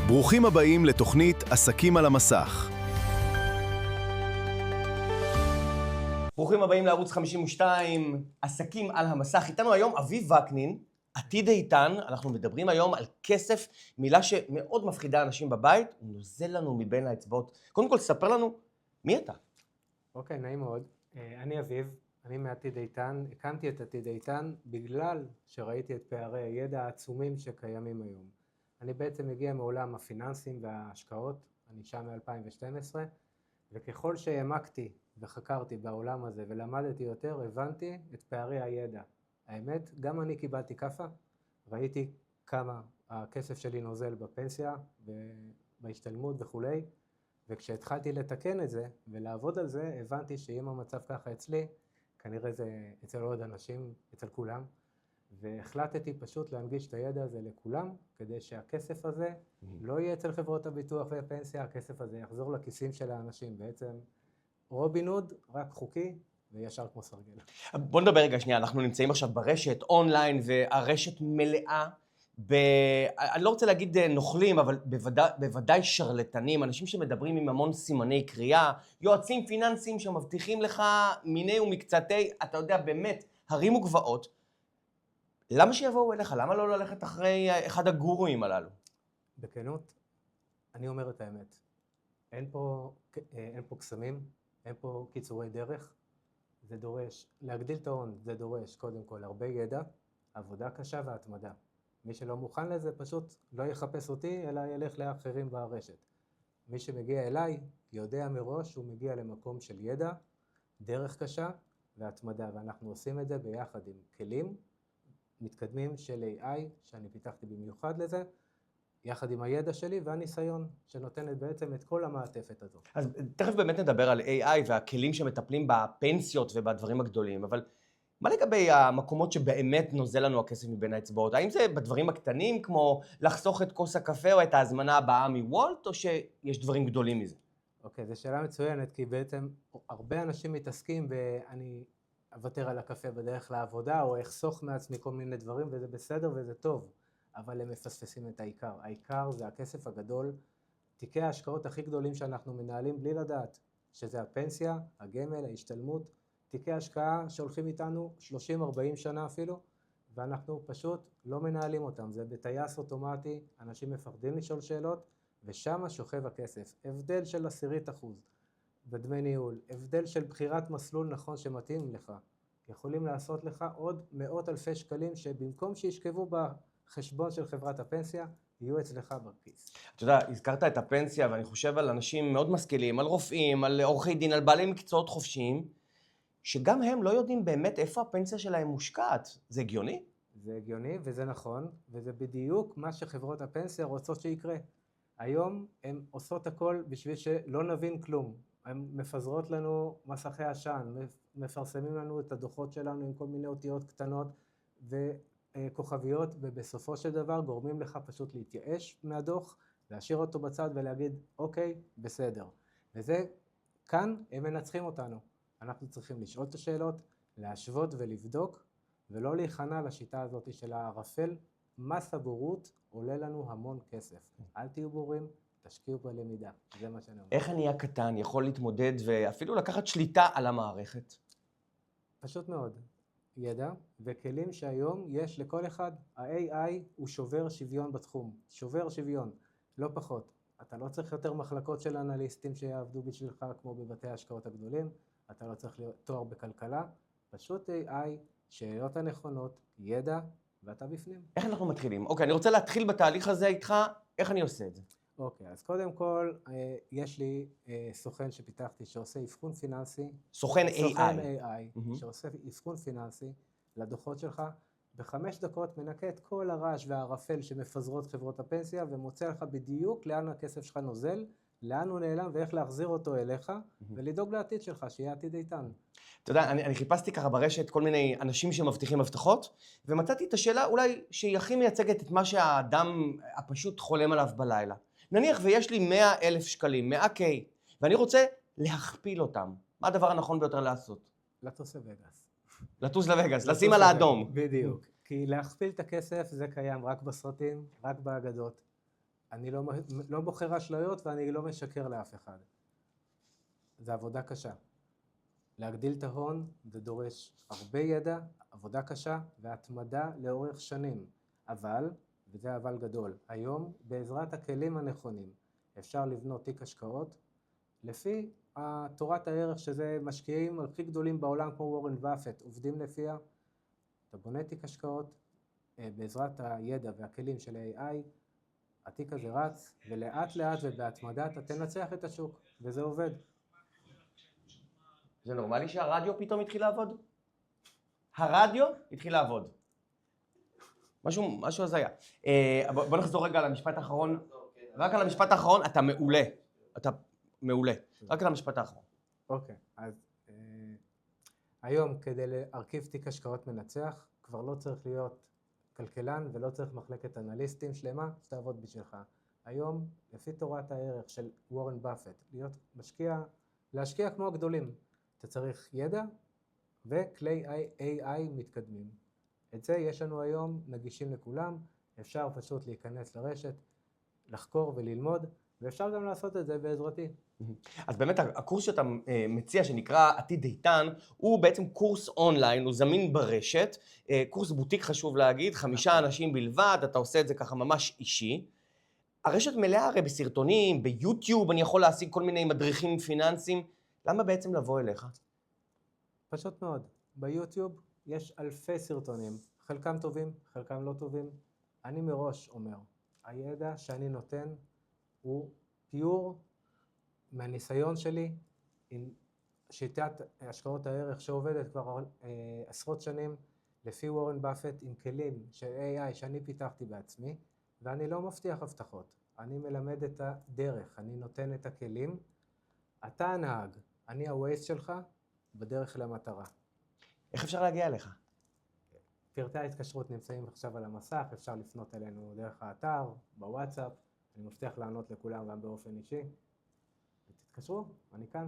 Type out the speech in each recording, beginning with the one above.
ברוכים הבאים לתוכנית עסקים על המסך. ברוכים הבאים לערוץ 52, עסקים על המסך. איתנו היום אביב וקנין, עתיד איתן. אנחנו מדברים היום על כסף, מילה שמאוד מפחידה אנשים בבית, הוא נוזל לנו מבין האצבעות. קודם כל, ספר לנו, מי אתה? אוקיי, נעים מאוד. אני אביב, אני מעתיד איתן. הקמתי את עתיד איתן בגלל שראיתי את פערי הידע העצומים שקיימים היום. אני בעצם מגיע מעולם הפיננסים וההשקעות, אני שם מ-2012, וככל שהעמקתי וחקרתי בעולם הזה ולמדתי יותר, הבנתי את פערי הידע. האמת, גם אני קיבלתי כפה, ראיתי כמה הכסף שלי נוזל בפנסיה, בהשתלמות וכולי, וכשהתחלתי לתקן את זה ולעבוד על זה, הבנתי שאם המצב ככה אצלי, כנראה זה אצל עוד אנשים, אצל כולם, והחלטתי פשוט להנגיש את הידע הזה לכולם, כדי שהכסף הזה לא יהיה אצל חברות הביטוח והפנסיה, הכסף הזה יחזור לכיסים של האנשים. בעצם רובין הוד, רק חוקי וישר כמו סרגל. בוא נדבר רגע שנייה, אנחנו נמצאים עכשיו ברשת, אונליין, והרשת מלאה אני לא רוצה להגיד נוכלים, אבל בוודאי שרלטנים, אנשים שמדברים עם המון סימני קריאה, יועצים פיננסיים שמבטיחים לך מיני ומקצתי, אתה יודע, באמת, הרים וגבעות. למה שיבואו אליך? למה לא ללכת אחרי אחד הגורואים הללו? בכנות, אני אומר את האמת. אין פה קסמים, אין פה קיצורי דרך. זה דורש, להגדיל את ההון, זה דורש קודם כל הרבה ידע, עבודה קשה והתמדה. מי שלא מוכן לזה פשוט לא יחפש אותי, אלא ילך לאחרים ברשת. מי שמגיע אליי יודע מראש שהוא מגיע למקום של ידע, דרך קשה והתמדה, ואנחנו עושים את זה ביחד עם כלים מתקדמים של AI, שאני פיתחתי במיוחד לזה, יחד עם הידע שלי והניסיון, שנותנת בעצם את כל המעטפת הזאת. אז תכף באמת נדבר על AI והכלים שמטפלים בפנסיות ובדברים הגדולים, אבל מה לגבי המקומות שבאמת נוזל לנו הכסף מבין האצבעות? האם זה בדברים הקטנים, כמו לחסוך את כוס הקפה או את ההזמנה הבאה מוולט, או שיש דברים גדולים מזה? אוקיי, זו שאלה מצוינת, כי בעצם הרבה אנשים מתעסקים ואני אוותר על הקפה בדרך לעבודה, או אחסוך מעצמי כל מיני דברים, וזה בסדר וזה טוב, אבל הם מפספסים את העיקר. העיקר זה הכסף הגדול, תיקי ההשקעות הכי גדולים שאנחנו מנהלים בלי לדעת, שזה הפנסיה, הגמל, ההשתלמות, תיקי השקעה שהולכים איתנו 30-40 שנה אפילו, ואנחנו פשוט לא מנהלים אותם. זה בטייס אוטומטי, אנשים מפחדים לשאול שאלות, ושם שוכב הכסף. הבדל של 10% בדמי ניהול, הבדל של בחירת מסלול נכון שמתאים לך, יכולים לעשות לך עוד מאות אלפי שקלים, שבמקום שישכבו בחשבון של חברת הפנסיה, יהיו אצלך בכיס. אתה יודע, הזכרת את הפנסיה, ואני חושב על אנשים מאוד משכילים, על רופאים, על עורכי דין, על בעלי מקצועות חופשיים, שגם הם לא יודעים באמת איפה הפנסיה שלהם מושקעת. זה הגיוני? זה הגיוני וזה נכון, וזה בדיוק מה שחברות הפנסיה רוצות שיקרה. היום הן עושות הכל בשביל שלא נבין כלום. הן מפזרות לנו מסכי עשן, מפרסמים לנו את הדוחות שלנו עם כל מיני אותיות קטנות וכוכביות, ובסופו של דבר גורמים לך פשוט להתייאש מהדוח, להשאיר אותו בצד ולהגיד, אוקיי, בסדר. וזה, כאן הם מנצחים אותנו. אנחנו צריכים לשאול את השאלות, להשוות ולבדוק, ולא להיכנע לשיטה הזאת של הערפל. מס הבורות עולה לנו המון כסף. אל תהיו בורים, תשקיעו בלמידה. זה מה שאני אומר. איך אני הקטן יכול להתמודד ואפילו לקחת שליטה על המערכת? פשוט מאוד. ידע וכלים שהיום יש לכל אחד. ה-AI הוא שובר שוויון בתחום. שובר שוויון, לא פחות. אתה לא צריך יותר מחלקות של אנליסטים שיעבדו בשבילך כמו בבתי ההשקעות הגדולים. אתה לא צריך להיות תואר בכלכלה. פשוט AI, שאלות הנכונות, ידע, ואתה בפנים. איך אנחנו מתחילים? אוקיי, אני רוצה להתחיל בתהליך הזה איתך, איך אני עושה את זה? אוקיי, אז קודם כל, יש לי סוכן שפיתחתי שעושה אבחון פיננסי. סוכן AI. סוכן AI, שעושה אבחון פיננסי לדוחות שלך. ב5 דקות מנקה את כל הרעש והערפל שמפזרות חברות הפנסיה, ומוצא לך בדיוק לאן הכסף שלך נוזל, לאן הוא נעלם ואיך להחזיר אותו אליך, ולדאוג לעתיד שלך, שיהיה עתיד איתן. אתה יודע, אני חיפשתי ככה ברשת כל מיני אנשים שמבטיחים הבטחות, ומצאתי את השאלה אולי שהיא הכי מייצגת את מה שהאדם הפשוט חולם עליו בלילה. נניח ויש לי 100,000 שקלים, 100K, ואני רוצה להכפיל אותם. מה הדבר הנכון ביותר לעשות? לטוס לווגאס. לטוס לווגאס, לשים על האדום. בדיוק. כי להכפיל את הכסף זה קיים רק בסרטים, רק באגדות. אני לא בוחר אשליות ואני לא משקר לאף אחד. זה עבודה קשה. להגדיל את ההון זה דורש הרבה ידע, עבודה קשה והתמדה לאורך שנים. אבל, וזה אבל גדול, היום בעזרת הכלים הנכונים אפשר לבנות תיק השקעות לפי תורת הערך שזה משקיעים הכי גדולים בעולם כמו וורן באפט, עובדים לפיה. אתה בונה תיק השקעות בעזרת הידע והכלים של AI, התיק הזה רץ ולאט לאט ובהתמדה אתה תנצח את השוק וזה עובד. זה נורמלי שהרדיו פתאום התחיל לעבוד? הרדיו התחיל לעבוד. משהו הזיה. בוא נחזור רגע על המשפט האחרון. רק על המשפט האחרון, אתה מעולה. אתה מעולה. רק על המשפט האחרון. אוקיי, אז היום כדי להרכיב תיק השקעות מנצח, כבר לא צריך להיות כלכלן ולא צריך מחלקת אנליסטים שלמה שתעבוד בשבילך. היום, לפי תורת הערך של וורן באפט, להיות להשקיע כמו הגדולים. אתה צריך ידע וכלי AI מתקדמים. את זה יש לנו היום, נגישים לכולם, אפשר פשוט להיכנס לרשת, לחקור וללמוד, ואפשר גם לעשות את זה בעזרתי. אז באמת הקורס שאתה מציע שנקרא עתיד איתן, הוא בעצם קורס אונליין, הוא זמין ברשת, קורס בוטיק חשוב להגיד, 5 אנשים בלבד, אתה עושה את זה ככה ממש אישי. הרשת מלאה הרי בסרטונים, ביוטיוב, אני יכול להשיג כל מיני מדריכים פיננסיים, למה בעצם לבוא אליך? פשוט מאוד, ביוטיוב יש אלפי סרטונים, חלקם טובים, חלקם לא טובים. אני מראש אומר, הידע שאני נותן הוא פיור מהניסיון שלי עם שיטת השקעות הערך שעובדת כבר עשרות שנים לפי וורן באפט עם כלים של AI שאני פיתחתי בעצמי, ואני לא מבטיח הבטחות, אני מלמד את הדרך, אני נותן את הכלים, אתה הנהג, אני הווייז שלך בדרך למטרה. איך אפשר להגיע אליך? פרטי ההתקשרות נמצאים עכשיו על המסך, אפשר לפנות אלינו דרך האתר, בוואטסאפ, אני מבטיח לענות לכולם גם באופן אישי. תתקשרו, אני כאן.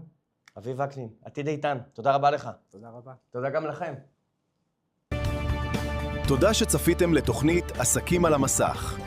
אביב וקנין, עתיד איתן, תודה רבה לך. תודה רבה. תודה גם לכם. תודה שצפיתם לתוכנית עסקים על המסך.